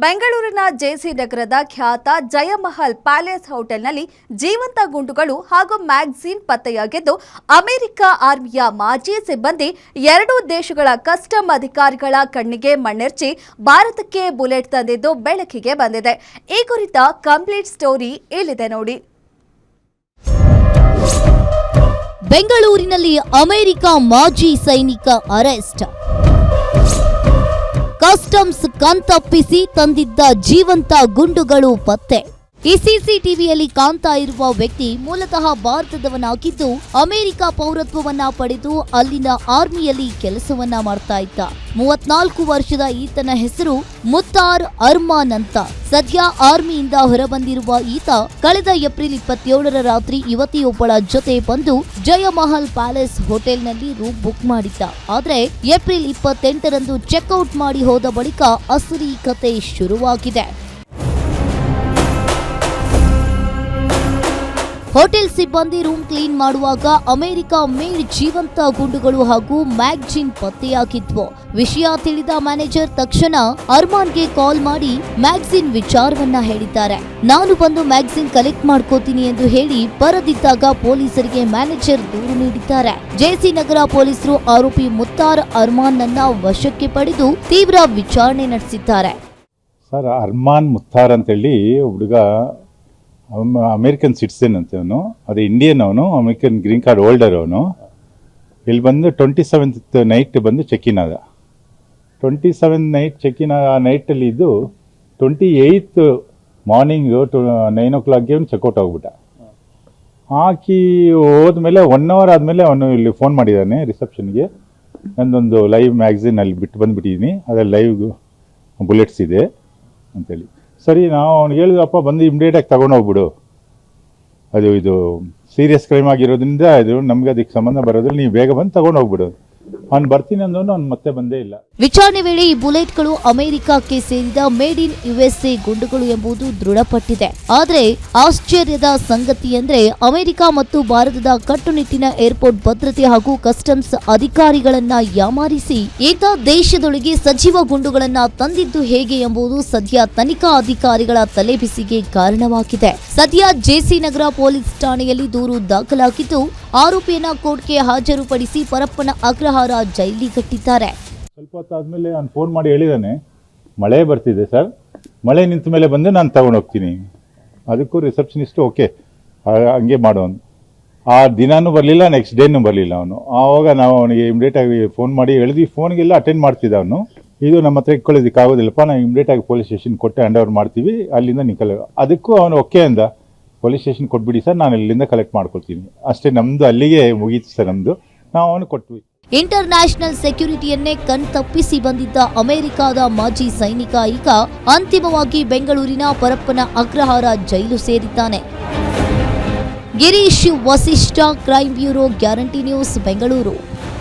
ಬೆಂಗಳೂರಿನ ಜೆಸಿ ನಗರದ ಖ್ಯಾತ ಜಯಮಹಲ್ ಪ್ಯಾಲೇಸ್ ಹೋಟೆಲ್ನಲ್ಲಿ ಜೀವಂತ ಗುಂಡುಗಳು ಹಾಗೂ ಮ್ಯಾಗಝೀನ್ ಪತ್ತೆಯಾಗಿದ್ದು ಅಮೆರಿಕ ಆರ್ಮಿಯ ಮಾಜಿ ಸಿಬ್ಬಂದಿ ಎರಡೂ ದೇಶಗಳ ಕಸ್ಟಮ್ ಅಧಿಕಾರಿಗಳ ಕಣ್ಣಿಗೆ ಮಣ್ಣೆರ್ಚಿ ಭಾರತಕ್ಕೆ ಬುಲೆಟ್ ತಂದಿದ್ದು ಬೆಳಕಿಗೆ ಬಂದಿದೆ. ಈ ಕುರಿತ ಕಂಪ್ಲೀಟ್ ಸ್ಟೋರಿ ಇಲ್ಲಿದೆ ನೋಡಿ. ಬೆಂಗಳೂರಿನಲ್ಲಿ ಅಮೆರಿಕ ಮಾಜಿ ಸೈನಿಕ ಅರೆಸ್ಟ್. ಕಸ್ಟಮ್ಸ್ ಕಣ್ತಪ್ಪಿಸಿ ತಂದಿದ್ದ ಜೀವಂತ ಗುಂಡುಗಳು ಪತ್ತೆ. ಈ ಸಿಸಿಟಿವಿಯಲ್ಲಿ ಕಾಣ್ತಾ ಇರುವ ವ್ಯಕ್ತಿ ಮೂಲತಃ ಭಾರತದವನಾಗಿದ್ದು ಅಮೆರಿಕ ಪೌರತ್ವವನ್ನ ಪಡೆದು ಅಲ್ಲಿನ ಆರ್ಮಿಯಲ್ಲಿ ಕೆಲಸವನ್ನ ಮಾಡ್ತಾ ಇದ್ದ. 34 ವರ್ಷದ ಈತನ ಹೆಸರು ಮುತ್ತಾರ್ ಅರ್ಮಾನ್ ಅಂತ. ಸದ್ಯ ಆರ್ಮಿಯಿಂದ ಹೊರಬಂದಿರುವ ಈತ ಕಳೆದ ಏಪ್ರಿಲ್ 27ರ ರಾತ್ರಿ ಯುವತಿಯೊಬ್ಬಳ ಜೊತೆ ಬಂದು ಜಯಮಹಲ್ ಪ್ಯಾಲೇಸ್ ಹೋಟೆಲ್ನಲ್ಲಿ ರೂಮ್ ಬುಕ್ ಮಾಡಿದ್ದ. ಆದ್ರೆ ಏಪ್ರಿಲ್ 28ರಂದು ಚೆಕ್ಔಟ್ ಮಾಡಿ ಹೋದ ಬಳಿಕ ಅಸಲಿ ಕತೆ ಶುರುವಾಗಿದೆ. ಹೋಟೆಲ್ ಸಿಬ್ಬಂದಿ ರೂಮ್ ಕ್ಲೀನ್ ಮಾಡುವಾಗ ಅಮೆರಿಕ ಮೇಡ್ ಜೀವಂತ ಗುಂಡುಗಳು ಹಾಗೂ ಮ್ಯಾಗಝೀನ್ ಪತ್ತೆಯಾಗಿದ್ವು. ವಿಷಯ ತಿಳಿದ ಮ್ಯಾನೇಜರ್ ತಕ್ಷಣ ಅರ್ಮಾನ್ಗೆ ಕಾಲ್ ಮಾಡಿ ಮ್ಯಾಗಝೀನ್ ವಿಚಾರವನ್ನ ಹೇಳಿದ್ದಾರೆ. ನಾನು ಬಂದು ಮ್ಯಾಗಝೀನ್ ಕಲೆಕ್ಟ್ ಮಾಡ್ಕೋತೀನಿ ಎಂದು ಹೇಳಿ ಬರದಿದ್ದಾಗ ಪೊಲೀಸರಿಗೆ ಮ್ಯಾನೇಜರ್ ದೂರು ನೀಡಿದ್ದಾರೆ. ಜೆಸಿ ನಗರ ಪೊಲೀಸರು ಆರೋಪಿ ಮುತ್ತಾರ್ ಅರ್ಮಾನ್ ನನ್ನ ವಶಕ್ಕೆ ಪಡೆದು ತೀವ್ರ ವಿಚಾರಣೆ ನಡೆಸಿದ್ದಾರೆ. ಸರ್, ಅರ್ಮಾನ್ ಮುತ್ತಾರ್ ಅಂತೇಳಿ ಹುಡುಗ ಅಮೇರಿಕನ್ ಸಿಟಿಸನ್ ಅಂತ. ಅವನು ಅದು ಇಂಡಿಯನ್, ಅವನು ಅಮೇರಿಕನ್ ಗ್ರೀನ್ ಕಾರ್ಡ್ ಹೋಲ್ಡರ್. ಅವನು ಇಲ್ಲಿ ಬಂದು 27th ನೈಟ್ ಬಂದು ಚೆಕ್ ಇನ್ ಆದ. 27th ನೈಟ್ ಚೆಕ್ ಇನ್ ಆ ನೈಟಲ್ಲಿ ಇದ್ದು 28th ಮಾರ್ನಿಂಗು 9 o'clockಗೆ ಅವನು ಚೆಕ್ಔಟ್ ಆಗಿಬಿಟ್ಟ. ಹಾಕಿ ಹೋದ್ಮೇಲೆ 1 hour ಆದಮೇಲೆ ಅವನು ಇಲ್ಲಿ ಫೋನ್ ಮಾಡಿದ್ದಾನೆ ರಿಸೆಪ್ಷನ್ಗೆ. ನಂದೊಂದು ಲೈವ್ ಮ್ಯಾಗಝೀನ್ ಅಲ್ಲಿ ಬಿಟ್ಟು ಬಂದುಬಿಟ್ಟಿದ್ದೀನಿ, ಅದ್ರಲ್ಲಿ ಲೈವ್ ಬುಲೆಟ್ಸ್ ಇದೆ ಅಂತೇಳಿ. ಸರಿ, ನಾವು ಅವ್ನಿಗೆ ಹೇಳಿದ್ವಪ್ಪ, ಬಂದು ಇಮಿಡಿಯೇಟಾಗಿ ತೊಗೊಂಡೋಗ್ಬಿಡು, ಇದು ಸೀರಿಯಸ್ ಕ್ರೈಮ್ ಆಗಿರೋದ್ರಿಂದ ಇದು ನಮ್ಗೆ ಅದಕ್ಕೆ ಸಂಬಂಧ ಬರೋದ್ರಲ್ಲಿ ನೀವು ಬೇಗ ಬಂದು ತೊಗೊಂಡೋಗ್ಬಿಡು. ಅವ್ನು ಬರ್ತೀನಿ ಅಂದವನು ಅವ್ನು ಮತ್ತೆ ಬಂದೇ ಇಲ್ಲ. ವಿಚಾರಣೆ ವೇಳೆ ಈ ಬುಲೆಟ್ಗಳು ಅಮೆರಿಕಕ್ಕೆ ಸೇರಿದ ಮೇಡ್ ಇನ್ ಯುಎಸ್ಎ ಗುಂಡುಗಳು ಎಂಬುದು ದೃಢಪಟ್ಟಿದೆ. ಆದರೆ ಆಶ್ಚರ್ಯದ ಸಂಗತಿ ಅಂದ್ರೆ ಅಮೆರಿಕ ಮತ್ತು ಭಾರತದ ಕಟ್ಟುನಿಟ್ಟಿನ ಏರ್ಪೋರ್ಟ್ ಭದ್ರತೆ ಹಾಗೂ ಕಸ್ಟಮ್ಸ್ ಅಧಿಕಾರಿಗಳನ್ನ ಯಾಮಾರಿಸಿ ಈತ ದೇಶದೊಳಗೆ ಸಜೀವ ಗುಂಡುಗಳನ್ನ ತಂದಿದ್ದು ಹೇಗೆ ಎಂಬುದು ಸದ್ಯ ತನಿಖಾ ಅಧಿಕಾರಿಗಳ ತಲೆಬಿಸಿಗೆ ಕಾರಣವಾಗಿದೆ. ಸದ್ಯ ಜೆಸಿ ನಗರ ಪೊಲೀಸ್ ಠಾಣೆಯಲ್ಲಿ ದೂರು ದಾಖಲಾಗಿದ್ದು ಆರೋಪಿಯನ್ನ ಕೋರ್ಟ್ಗೆ ಹಾಜರುಪಡಿಸಿ ಪರಪ್ಪನ ಅಗ್ರಹಾರ ಜೈಲಿಗಟ್ಟಿದ್ದಾರೆ. ಸ್ವಲ್ಪ ಹೊತ್ತಾದ್ಮೇಲೆ ಅವ್ನು ಫೋನ್ ಮಾಡಿ ಹೇಳಿದಾನೆ, ಮಳೆ ಬರ್ತಿದೆ ಸರ್, ಮಳೆ ನಿಂತ ಮೇಲೆ ಬಂದು ನಾನು ತಗೊಂಡೋಗ್ತೀನಿ. ಅದಕ್ಕೂ ರಿಸೆಪ್ಷನಿಸ್ಟು ಓಕೆ ಹಂಗೆ ಮಾಡೋನು. ಆ ದಿನಾನೂ ಬರಲಿಲ್ಲ, ನೆಕ್ಸ್ಟ್ ಡೇನೂ ಬರಲಿಲ್ಲ ಅವನು. ಆವಾಗ ನಾವು ಅವನಿಗೆ ಇಮಿಡಿಯೇಟಾಗಿ ಫೋನ್ ಮಾಡಿ ಹೇಳಿದ್ವಿ. ಫೋನ್ಗೆಲ್ಲ ಅಟೆಂಡ್ ಮಾಡ್ತಿದ್ದ ಅವನು. ಇದು ನಮ್ಮ ಹತ್ರ ಇಟ್ಕೊಳ್ಳೋದಕ್ಕೆ ಆಗೋದಿಲ್ಲಪ್ಪ, ನಾವು ಇಮಿಡಿಯೇಟಾಗಿ ಪೊಲೀಸ್ ಸ್ಟೇಷನ್ ಕೊಟ್ಟು ಹ್ಯಾಂಡ್ ಓವರ್ ಮಾಡ್ತೀವಿ, ಅಲ್ಲಿಂದ ನಿಕ್ಕಲ್ಲ. ಅದಕ್ಕೂ ಅವನು ಓಕೆ ಅಂದ. ಪೊಲೀಸ್ ಸ್ಟೇಷನ್ ಕೊಟ್ಬಿಡಿ ಸರ್, ನಾನು ಇಲ್ಲಿಂದ ಕಲೆಕ್ಟ್ ಮಾಡ್ಕೊಳ್ತೀನಿ ಅಷ್ಟೇ. ನಮ್ಮದು ಅಲ್ಲಿಗೆ ಮುಗೀತು ಸರ್, ನಮ್ಮದು. ನಾವು ಅವನು ಕೊಟ್ವಿ. ಇಂಟರ್ನ್ಯಾಷನಲ್ ಸೆಕ್ಯೂರಿಟಿಯನ್ನೇ ಕಣ್ತಪ್ಪಿಸಿ ಬಂದಿದ್ದ ಅಮೆರಿಕದ ಮಾಜಿ ಸೈನಿಕ ಈಗ ಅಂತಿಮವಾಗಿ ಬೆಂಗಳೂರಿನ ಪರಪ್ಪನ ಅಗ್ರಹಾರ ಜೈಲು ಸೇರಿದ್ದಾನೆ. Girish Vasishtha, crime bureau, guarantee news, Bengaluru.